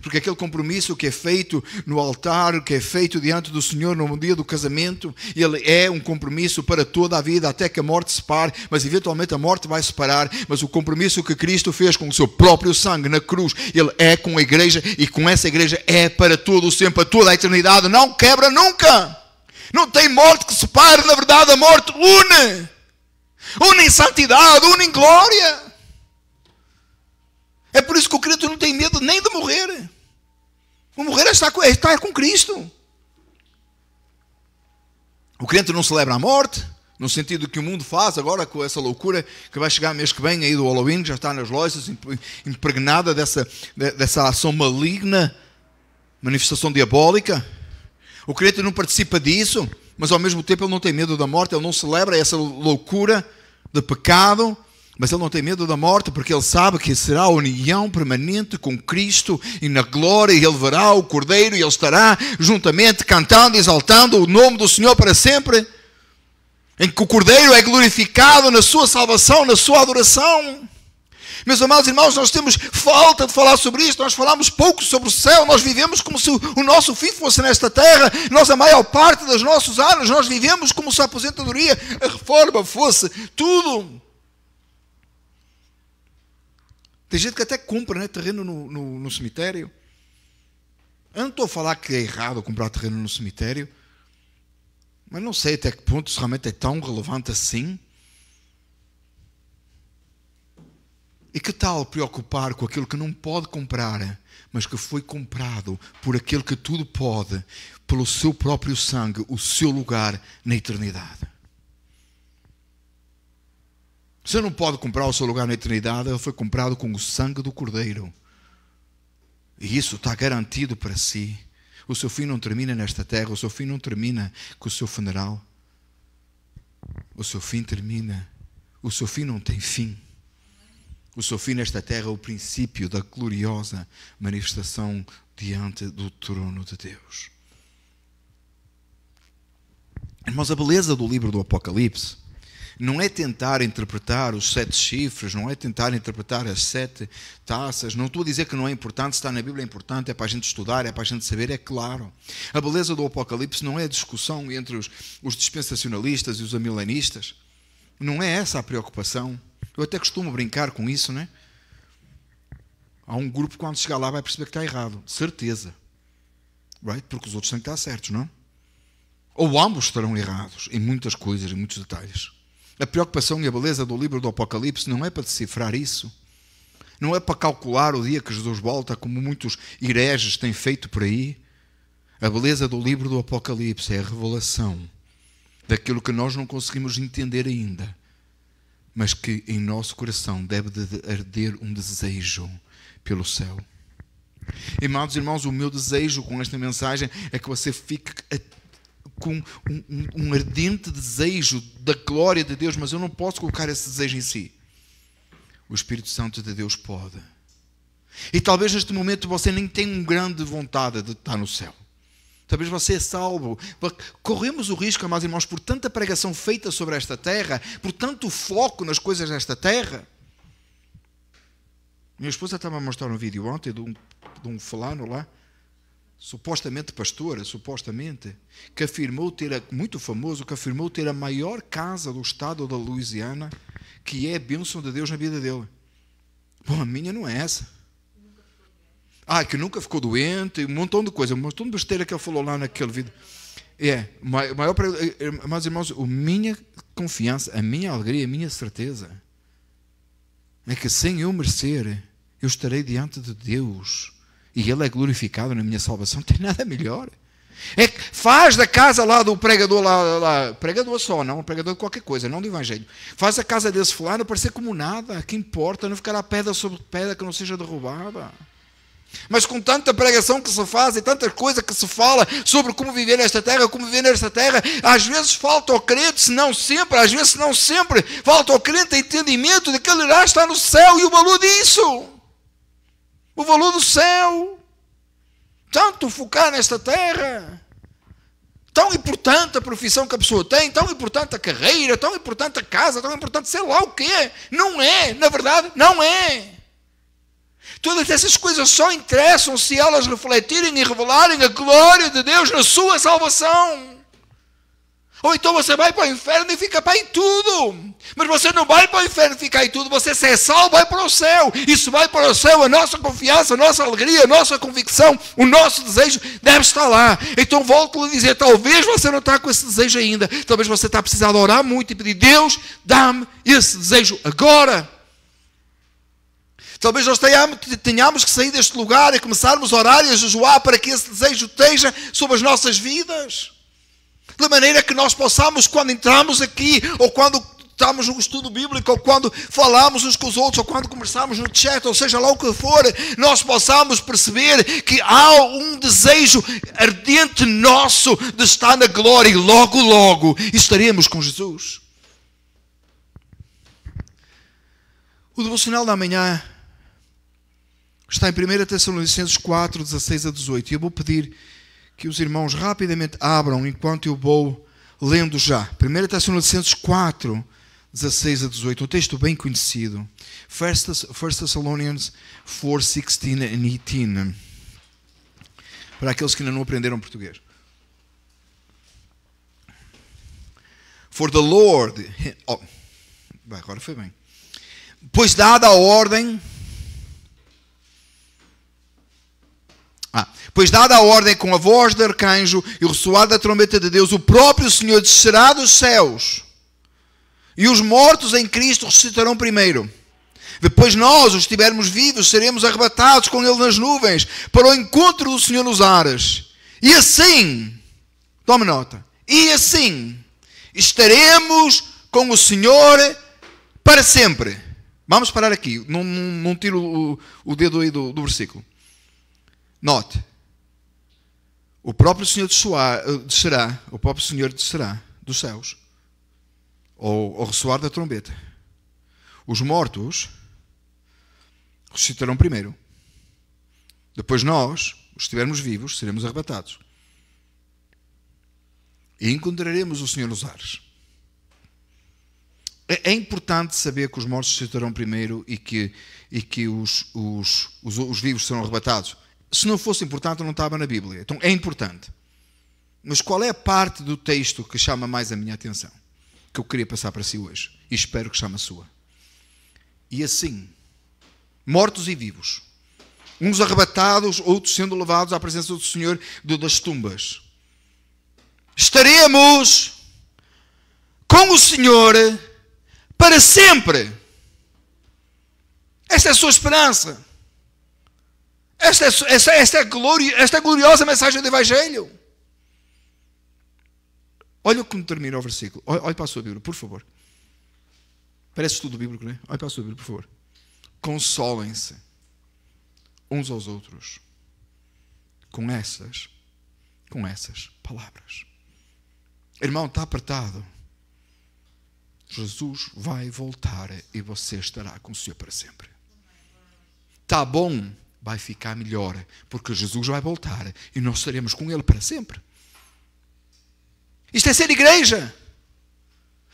Porque aquele compromisso que é feito no altar, que é feito diante do Senhor no dia do casamento, ele é um compromisso para toda a vida, até que a morte separe, mas eventualmente a morte vai separar, mas o compromisso que Cristo fez com o seu próprio sangue na cruz, ele é com a igreja, e com essa igreja é para todo o sempre, para toda a eternidade, não quebra nunca. Não tem morte que separe, na verdade a morte une em santidade, une em glória. É por isso que o crente não tem medo nem de morrer. O morrer é estar com Cristo. O crente não celebra a morte, no sentido que o mundo faz agora com essa loucura que vai chegar mês que vem aí do Halloween, já está nas lojas, impregnada dessa ação maligna, manifestação diabólica. O crente não participa disso, mas ao mesmo tempo ele não tem medo da morte, ele não celebra essa loucura de pecado, mas ele não tem medo da morte, porque ele sabe que será a união permanente com Cristo, e na glória ele verá o Cordeiro, e ele estará juntamente cantando e exaltando o nome do Senhor para sempre, em que o Cordeiro é glorificado na sua salvação, na sua adoração. Meus amados irmãos, nós temos falta de falar sobre isto, nós falamos pouco sobre o céu, nós vivemos como se o nosso fim fosse nesta terra, nós a maior parte dos nossos anos, nós vivemos como se a aposentadoria, a reforma fosse tudo. Tem gente que até compra, né, terreno no cemitério. Eu não estou a falar que é errado comprar terreno no cemitério, mas não sei até que ponto isso realmente é tão relevante assim. E que tal preocupar com aquilo que não pode comprar, mas que foi comprado por aquele que tudo pode, pelo seu próprio sangue, o seu lugar na eternidade? Você não pode comprar o seu lugar na eternidade, ele foi comprado com o sangue do Cordeiro. E isso está garantido para si. O seu fim não termina nesta terra, o seu fim não termina com o seu funeral. O seu fim termina, o seu fim não tem fim. O seu fim nesta terra é o princípio da gloriosa manifestação diante do trono de Deus. Irmãos, a beleza do livro do Apocalipse não é tentar interpretar os 7 chifres, não é tentar interpretar as 7 taças. Não estou a dizer que não é importante, se está na Bíblia é importante, é para a gente estudar, é para a gente saber, é claro. A beleza do Apocalipse não é a discussão entre os dispensacionalistas e os amilenistas. Não é essa a preocupação. Eu até costumo brincar com isso, né? Há um grupo que quando chegar lá vai perceber que está errado, de certeza. Right? Porque os outros têm que estar certos, não? Ou ambos estarão errados em muitas coisas, em muitos detalhes. A preocupação e a beleza do livro do Apocalipse não é para decifrar isso. Não é para calcular o dia que Jesus volta, como muitos hereges têm feito por aí. A beleza do livro do Apocalipse é a revelação daquilo que nós não conseguimos entender ainda, mas que em nosso coração deve de arder um desejo pelo céu. Amados irmãos, o meu desejo com esta mensagem é que você fique com um ardente desejo da glória de Deus, mas eu não posso colocar esse desejo em si. O Espírito Santo de Deus pode. E talvez neste momento você nem tenha uma grande vontade de estar no céu. Talvez você é salvo. Corremos o risco, amados irmãos, por tanta pregação feita sobre esta terra, por tanto foco nas coisas desta terra. Minha esposa estava a mostrar um vídeo ontem de um fulano lá, supostamente pastora, que afirmou ter, muito famoso, que afirmou ter a maior casa do estado da Louisiana, que é a bênção de Deus na vida dele. Bom, a minha não é essa. Que nunca ficou doente, um montão de coisa, um montão de besteira que ele falou lá naquele vídeo. Mas irmãos, a minha confiança, a minha alegria, a minha certeza é que sem eu merecer, eu estarei diante de Deus e Ele é glorificado na minha salvação. Não tem nada melhor. É que faz da casa lá do pregador, pregador só, não, pregador de qualquer coisa, não do evangelho. Faz a casa desse fulano parecer como nada, que importa, não ficará pedra sobre pedra que não seja derrubada. Mas com tanta pregação que se faz e tanta coisa que se fala sobre como viver nesta terra, às vezes falta ao crente, se não sempre, falta ao crente entendimento de que ele irá estar no céu e o valor disso. O valor do céu. Tanto focar nesta terra. Tão importante a profissão que a pessoa tem, tão importante a carreira, tão importante a casa, tão importante sei lá o quê. Não é, na verdade, não é. Todas essas coisas só interessam se elas refletirem e revelarem a glória de Deus na sua salvação. Ou então você vai para o inferno e fica para aí tudo. Mas você não vai para o inferno e fica aí tudo. Você, se é salvo, vai para o céu. E se vai para o céu, a nossa confiança, a nossa alegria, a nossa convicção, o nosso desejo deve estar lá. Então volto a dizer, talvez você não está com esse desejo ainda. Talvez você está precisando orar muito e pedir, Deus, dá-me esse desejo agora. Talvez nós tenhamos que sair deste lugar e começarmos a orar e a jejuar para que esse desejo esteja sobre as nossas vidas. De maneira que nós possamos, quando entramos aqui, ou quando estamos no estudo bíblico, ou quando falamos uns com os outros, ou quando conversamos no chat, ou seja lá o que for, nós possamos perceber que há um desejo ardente nosso de estar na glória e logo estaremos com Jesus. O devocional da manhã está em 1 Tessalonicenses 4, 16 a 18. E eu vou pedir que os irmãos rapidamente abram enquanto eu vou lendo já. 1 Tessalonicenses 4, 16 a 18. Um texto bem conhecido. 1 Thessalonians 4, 16 and 18. Para aqueles que ainda não aprenderam português. For the Lord... agora foi bem. Pois dada a ordem... Pois dada a ordem com a voz do arcanjo e o ressoar da trombeta de Deus, o próprio Senhor descerá dos céus e os mortos em Cristo ressuscitarão primeiro. Depois nós, os que estivermos vivos, seremos arrebatados com Ele nas nuvens para o encontro do Senhor nos ares. E assim, tome nota, e assim estaremos com o Senhor para sempre. Vamos parar aqui, não tiro o dedo aí do versículo. Note, o próprio Senhor descerá dos céus, ao ressoar da trombeta. Os mortos ressuscitarão primeiro. Depois nós, os que estivermos vivos, seremos arrebatados. E encontraremos o Senhor nos ares. É importante saber que os mortos ressuscitarão primeiro e que os vivos serão arrebatados. Se não fosse importante, não estava na Bíblia. Então é importante. Mas qual é a parte do texto que chama mais a minha atenção? Que eu queria passar para si hoje. E espero que chame a sua. E assim, mortos e vivos, uns arrebatados, outros sendo levados à presença do Senhor das tumbas, estaremos com o Senhor para sempre. Esta é a sua esperança. Esta gloriosa mensagem do Evangelho. Olha como termina o versículo. Olhe para a sua Bíblia, por favor. Parece estudo bíblico, não é? Olhe para a sua Bíblia, por favor. Consolem-se uns aos outros com essas palavras. Irmão, está apertado. Jesus vai voltar e você estará com o Senhor para sempre. Está bom, vai ficar melhor, porque Jesus vai voltar e nós estaremos com Ele para sempre. Isto é ser igreja.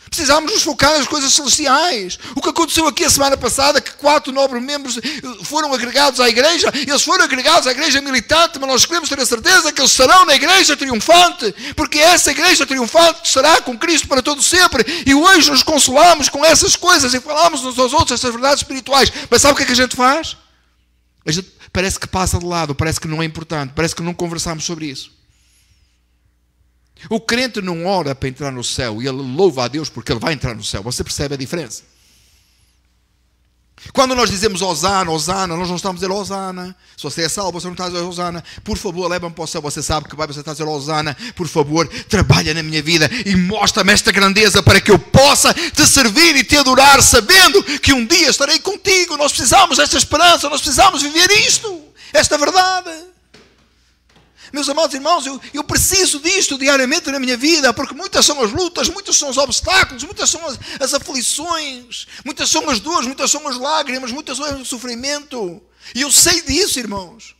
Precisamos nos focar nas coisas celestiais. O que aconteceu aqui a semana passada, que 4 nobres membros foram agregados à igreja, eles foram agregados à igreja militante, mas nós queremos ter a certeza que eles estarão na igreja triunfante, porque essa igreja triunfante estará com Cristo para todo sempre. E hoje nos consolamos com essas coisas e falamos uns aos outros essas verdades espirituais. Mas sabe o que a gente faz? A gente parece que passa de lado, parece que não é importante, parece que não conversamos sobre isso. O crente não ora para entrar no céu e ele louva a Deus porque ele vai entrar no céu. Você percebe a diferença? Quando nós dizemos Hosana, Hosana, nós não estamos a dizer Hosana. Se você é salvo, você não está a dizer Hosana. Por favor, leva-me para o céu. Você sabe que vai, você está a dizer Hosana. Por favor, trabalha na minha vida e mostra-me esta grandeza para que eu possa te servir e te adorar, sabendo que um dia estarei contigo. Nós precisamos desta esperança, nós precisamos viver isto, esta verdade. Meus amados irmãos, eu preciso disto diariamente na minha vida, porque muitas são as lutas, muitos são os obstáculos, muitas são as aflições, muitas são as dores, muitas são as lágrimas, muitas são o sofrimento. E eu sei disso, irmãos.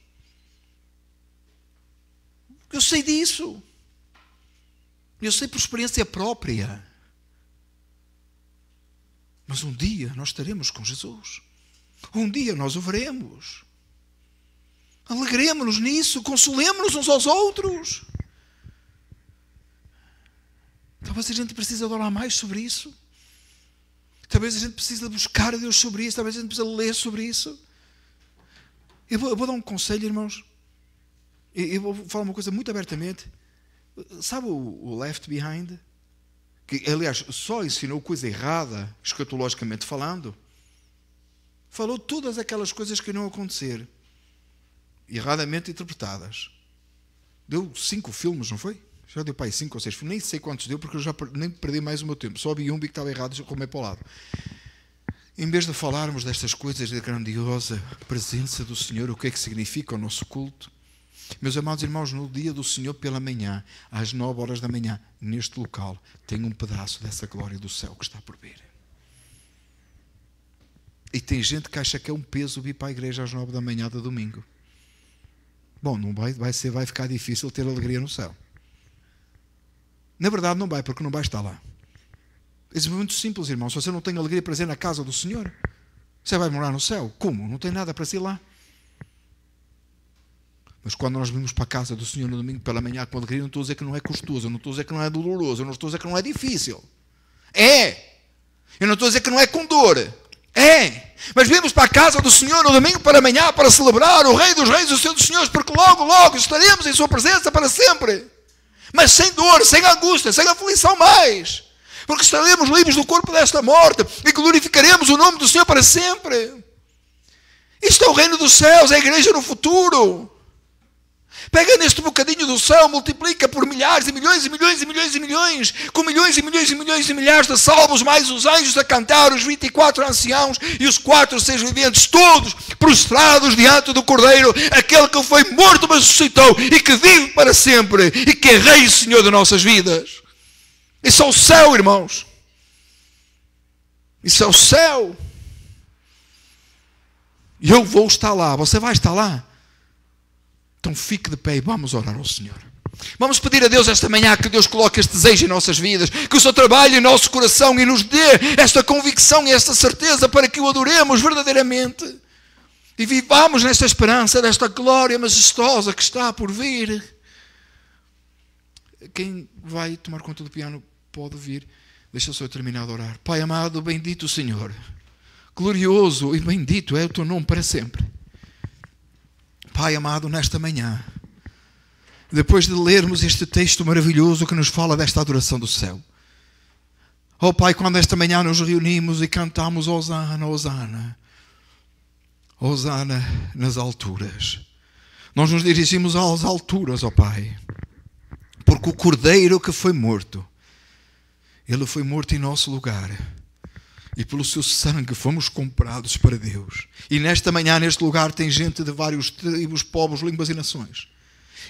Eu sei disso. Eu sei por experiência própria. Mas um dia nós estaremos com Jesus. Um dia nós o veremos. Alegremos-nos nisso, consolemos-nos uns aos outros. Talvez a gente precise orar mais sobre isso. Talvez a gente precise buscar a Deus sobre isso. Talvez a gente precise ler sobre isso. Eu vou dar um conselho, irmãos. Eu vou falar uma coisa muito abertamente. Sabe o Left Behind? Que, aliás, só ensinou coisa errada, escatologicamente falando. Falou todas aquelas coisas que não aconteceram. Erradamente interpretadas. Deu 5 filmes, não foi? Já deu para aí 5 ou 6 filmes. Nem sei quantos deu, porque eu já nem perdi mais o meu tempo. Só vi um que estava errado e arrumei para o lado. Em vez de falarmos destas coisas, da grandiosa presença do Senhor, o que é que significa o nosso culto? Meus amados irmãos, no dia do Senhor pela manhã, às 9 horas da manhã, neste local, tem um pedaço dessa glória do céu que está por vir. E tem gente que acha que é um peso vir para a igreja às 9 da manhã de domingo. Bom, não vai ficar difícil ter alegria no céu. Na verdade não vai, porque não vai estar lá. Isso é muito simples, irmão. Se você não tem alegria para ir na casa do Senhor, você vai morar no céu. Como? Não tem nada para si lá. Mas quando nós vimos para a casa do Senhor no domingo pela manhã com alegria, não estou a dizer que não é custoso, não estou a dizer que não é doloroso, eu não estou a dizer que não é difícil. É! Eu não estou a dizer que não é com dor. É! Mas vimos para a casa do Senhor no domingo para amanhã para celebrar o Rei dos Reis e o Senhor dos Senhores, porque logo, logo estaremos em sua presença para sempre. Mas sem dor, sem angústia, sem aflição mais. Porque estaremos livres do corpo desta morte e glorificaremos o nome do Senhor para sempre. Isto é o reino dos céus, é a igreja no futuro. Pega neste bocadinho do céu, multiplica por milhares e milhões e milhões e milhões e milhões, com milhões e milhões e milhões e milhares de salvos, mais os anjos a cantar, os 24 anciãos e os 4 seres viventes, todos prostrados diante do Cordeiro, aquele que foi morto mas ressuscitou e que vive para sempre e que é Rei e Senhor de nossas vidas. Isso é o céu, irmãos. Isso é o céu. E eu vou estar lá, você vai estar lá. Então fique de pé e vamos orar ao Senhor. Vamos pedir a Deus esta manhã que Deus coloque este desejo em nossas vidas, que o Senhor trabalhe em nosso coração e nos dê esta convicção e esta certeza para que o adoremos verdadeiramente e vivamos nesta esperança, desta glória majestosa que está por vir. Quem vai tomar conta do piano pode vir. Deixa só eu terminar de orar. Pai amado, bendito Senhor, glorioso e bendito é o teu nome para sempre. Pai amado, nesta manhã, depois de lermos este texto maravilhoso que nos fala desta adoração do céu, oh Pai, quando esta manhã nos reunimos e cantamos Hosana, Hosana, Hosana nas alturas, nós nos dirigimos às alturas, ó Pai, porque o Cordeiro que foi morto, ele foi morto em nosso lugar. E pelo seu sangue fomos comprados para Deus. E nesta manhã, neste lugar, tem gente de vários tribos, povos, línguas e nações.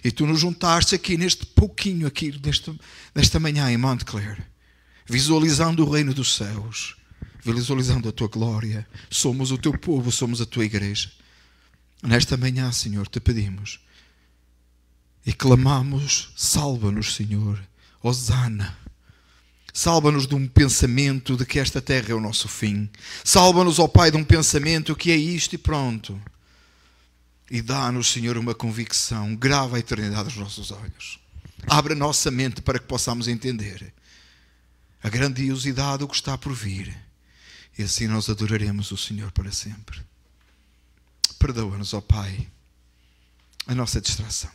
E tu nos juntaste aqui neste pouquinho, aqui nesta manhã em Montclair, visualizando o reino dos céus, visualizando a tua glória. Somos o teu povo, somos a tua igreja. Nesta manhã, Senhor, te pedimos e clamamos: salva-nos, Senhor, hosana. Salva-nos de um pensamento de que esta terra é o nosso fim. Salva-nos, ó Pai, de um pensamento que é isto e pronto. E dá-nos, Senhor, uma convicção. Grava a eternidade aos nossos olhos. Abre a nossa mente para que possamos entender a grandiosidade do que está por vir. E assim nós adoraremos o Senhor para sempre. Perdoa-nos, ó Pai, a nossa distração.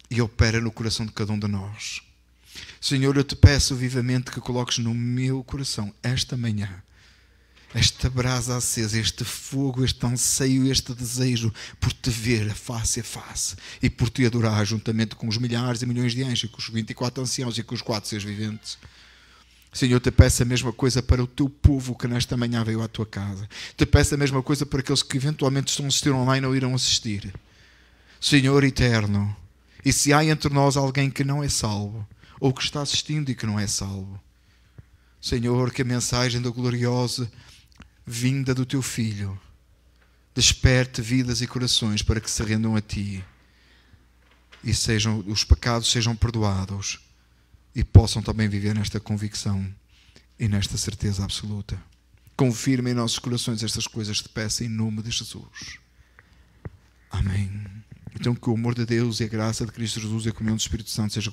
E opera no coração de cada um de nós. Senhor, eu te peço vivamente que coloques no meu coração esta manhã esta brasa acesa, este fogo, este anseio, este desejo por te ver face a face e por te adorar juntamente com os milhares e milhões de anjos, com os 24 anciãos e com os 4 seres viventes. Senhor, eu te peço a mesma coisa para o teu povo que nesta manhã veio à tua casa. Te peço a mesma coisa para aqueles que eventualmente estão a assistir online ou irão assistir. Senhor eterno, e se há entre nós alguém que não é salvo, ou que está assistindo e que não é salvo, Senhor, que a mensagem da gloriosa vinda do teu Filho desperte vidas e corações para que se rendam a ti e os pecados sejam perdoados e possam também viver nesta convicção e nesta certeza absoluta. Confirma em nossos corações estas coisas, te peço em nome de Jesus. Amém. Então que o amor de Deus e a graça de Cristo Jesus e a comunhão do Espírito Santo seja